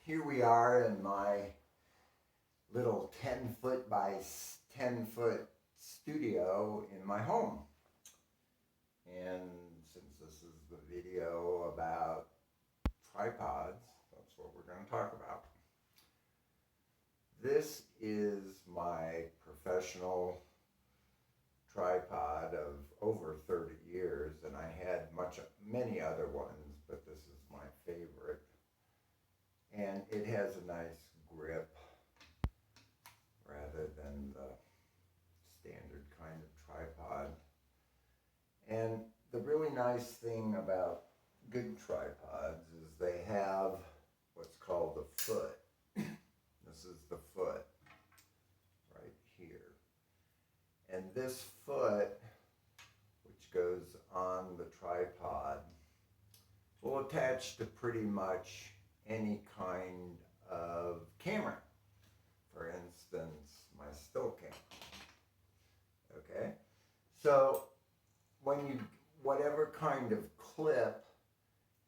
here we are in my little 10 foot by 10 foot studio in my home. And since this is the video about tripods, that's what we're going to talk about. This is my professional tripod of over 30 years, and I had many other ones, but this is my favorite. And it has a nice grip rather than the standard kind of tripod. And the really nice thing about good tripods is they have what's called the foot. This is the foot right here. And this foot, which goes on the tripod, will attach to pretty much any kind of camera. For instance, my still camera. Okay? So whatever kind of clip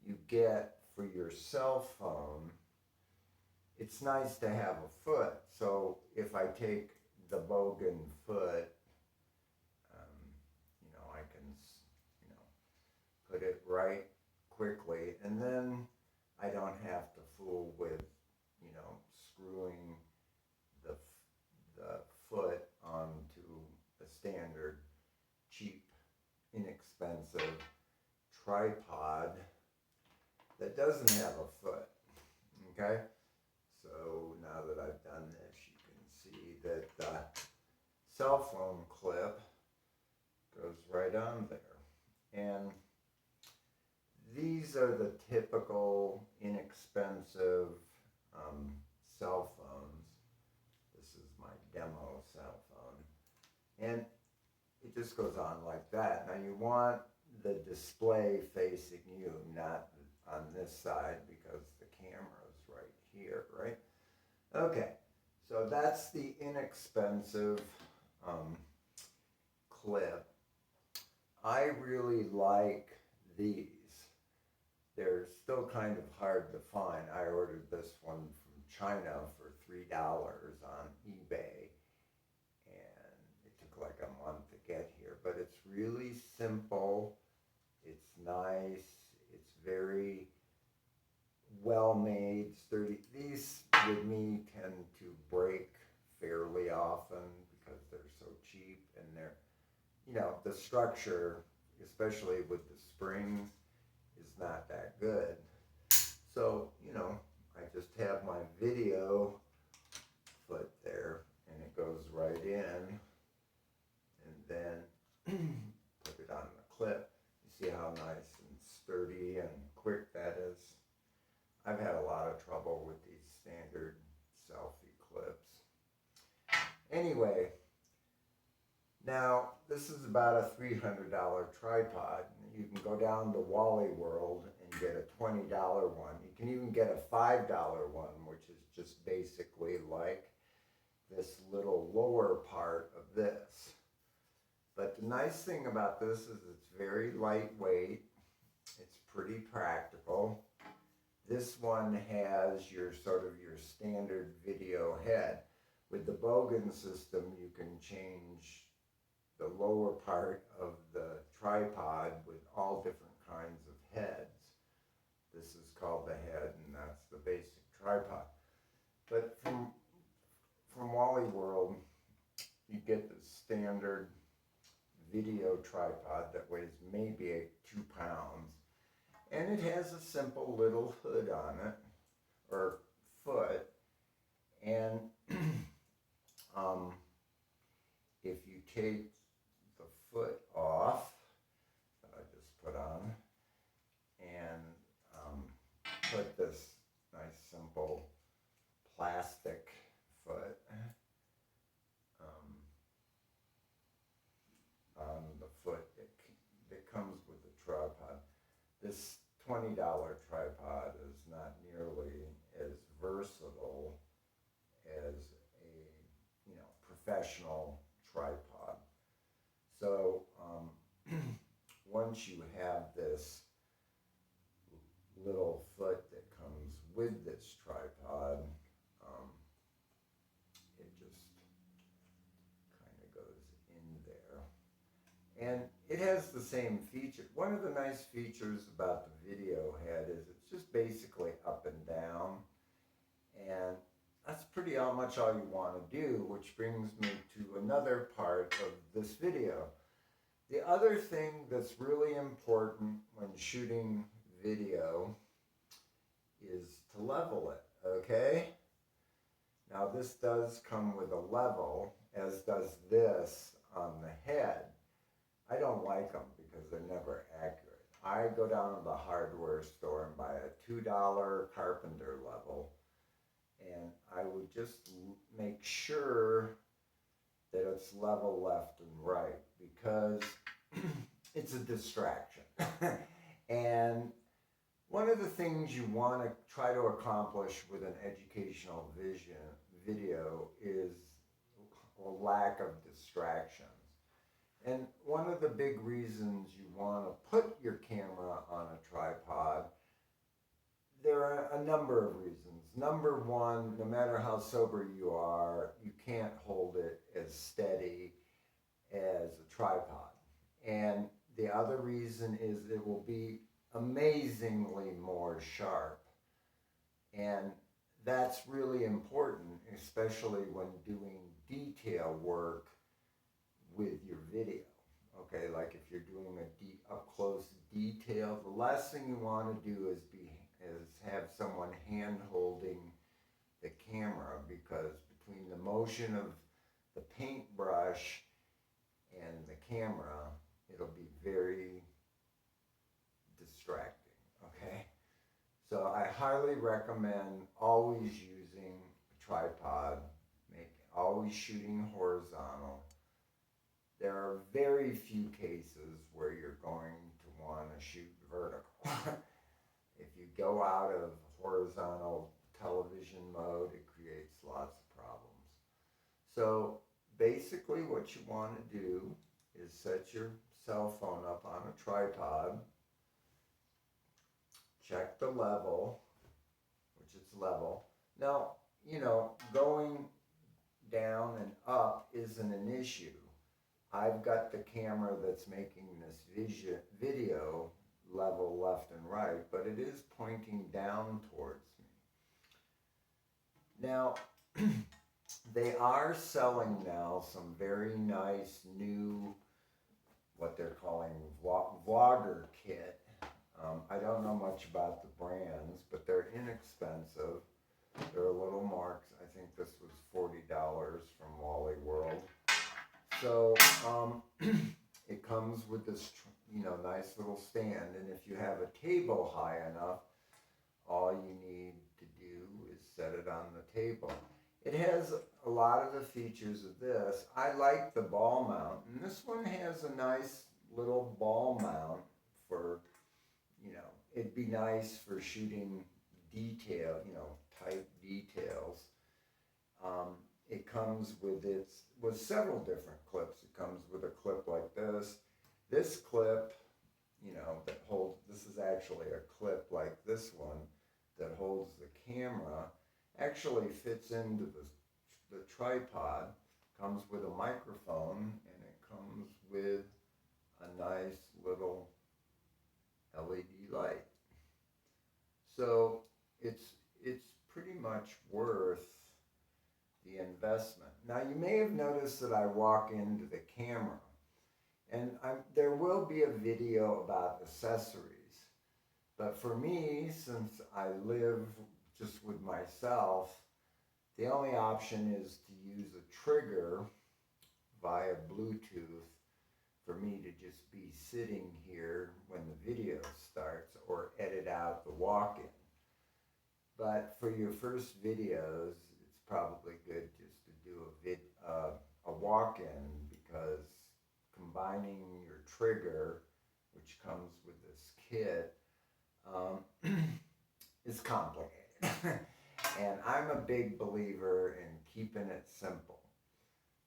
you get for your cell phone, it's nice to have a foot. So if I take the Bogen foot, I can, put it right quickly, and then I don't have to fool with, screwing the foot onto a standard, cheap, inexpensive tripod that doesn't have a foot. Okay? So now that I've done this, you can see that the cell phone clip goes right on there. And these are the typical inexpensive cell phones. This is my demo cell phone. And it just goes on like that. Now you want the display facing you, not on this side, because the camera's right here, right? Okay, so that's the inexpensive clip. I really like these. They're still kind of hard to find. I ordered this one from China for $3 on eBay, and it took like a month to get here. But it's really simple. It's nice. It's very well made, sturdy. These with me tend to break fairly often because they're so cheap, and they're, the structure, especially with the springs, is not that good. So, I just have my video foot there, and it goes right in, and then put it on the clip. You see how nice and sturdy and quick that is? I've had a lot of trouble with these standard selfie clips. Anyway, now this is about a $300 tripod. You can go down to Wally World and get a $20 one. You can even get a $5 one, which is just basically like this little lower part of this. But the nice thing about this is it's very lightweight. It's pretty practical. This one has your standard video head. With the Bogen system, you can change the lower part of the tripod with all different kinds of heads. This is called the head, and that's the basic tripod. But from Wally World, you get the standard video tripod that weighs maybe 2 pounds. And it has a simple little hood on it, or foot. And if you take the foot off, that I just put on, and put this nice simple plastic foot on the foot that comes with the tripod. This $20 tripod is not nearly as versatile as a professional tripod. So once you have this little foot that comes with this tripod. It just kind of goes in there. And it has the same feature. One of the nice features about the video head is it's just basically up and down. And that's pretty much all you want to do, which brings me to another part of this video. The other thing that's really important when shooting video is to level it, okay? Now this does come with a level, as does this on the head. I don't like them because they're never accurate. I go down to the hardware store and buy a $2 carpenter level, and I would just make sure that it's level left and right, because it's a distraction. And one of the things you want to try to accomplish with an educational video is a lack of distractions. And one of the big reasons you want to put your camera on a tripod, there are a number of reasons. Number one, no matter how sober you are, you can't hold it as steady as a tripod. And the other reason is it will be amazingly more sharp. And that's really important, especially when doing detail work with your video. Okay, like if you're doing a up close detail, the last thing you want to do is have someone hand holding the camera, because between the motion of the paintbrush and the camera, it'll be very distracting, okay? So I highly recommend always using a tripod, always shooting horizontal. There are very few cases where you're going to want to shoot vertical. If you go out of horizontal television mode, it creates lots of problems. So basically what you want to do is set your cell phone up on a tripod, check the level, which it's level. Now, going down and up isn't an issue. I've got the camera that's making this video level left and right, but it is pointing down towards me. Now, they are selling now some very nice new, what they're calling vlogger kit. I don't know much about the brands, but they're inexpensive. They're a little more, I think this was $40 from Wally World. So it comes with this, nice little stand, and if you have a table high enough, all you need to do is set it on the table. It has a lot of the features of this. I like the ball mount, and this one has a nice little ball mount for, it'd be nice for shooting detail, tight details. It comes with several different clips. It comes with a clip like this. This clip, that holds, this is actually a clip like this one that holds the camera, actually fits into the tripod, comes with a microphone, and it comes with a nice little LED light. So it's pretty much worth the investment. Now you may have noticed that I walk into the camera, and there will be a video about accessories, but for me, since I live just with myself, the only option is to use a trigger via Bluetooth for me to just be sitting here when the video starts, or edit out the walk-in. But for your first videos, it's probably good just to do a walk-in, because combining your trigger, which comes with this kit, is complicated. And I'm a big believer in keeping it simple.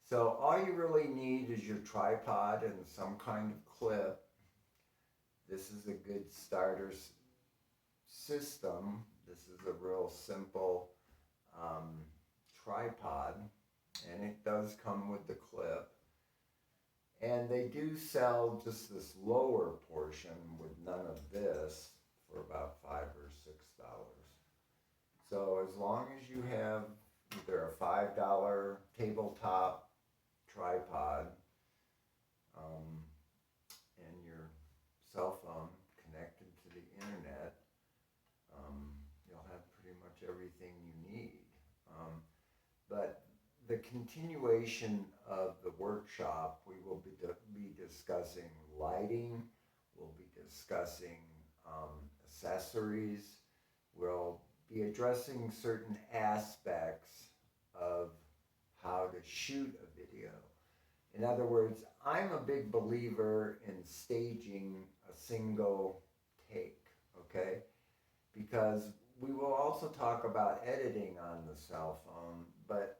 So all you really need is your tripod and some kind of clip. This is a good starter system. This is a real simple tripod, and it does come with the clip. And they do sell just this lower portion with none of this for about $5 or $6. So as long as you have either a $5 tabletop tripod and your cell phone connected to the internet, you'll have pretty much everything you need. But the continuation of the workshop, we will be discussing lighting, we'll be discussing accessories, we'll be addressing certain aspects of how to shoot a video. In other words, I'm a big believer in staging a single take, okay? Because we will also talk about editing on the cell phone, but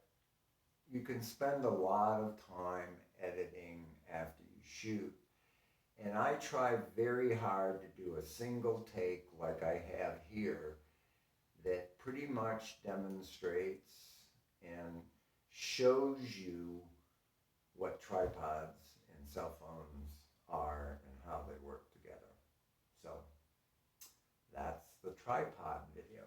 you can spend a lot of time editing after you shoot. And I try very hard to do a single take like I have here that pretty much demonstrates and shows you what tripods and cell phones are and how they work together. So that's the tripod video.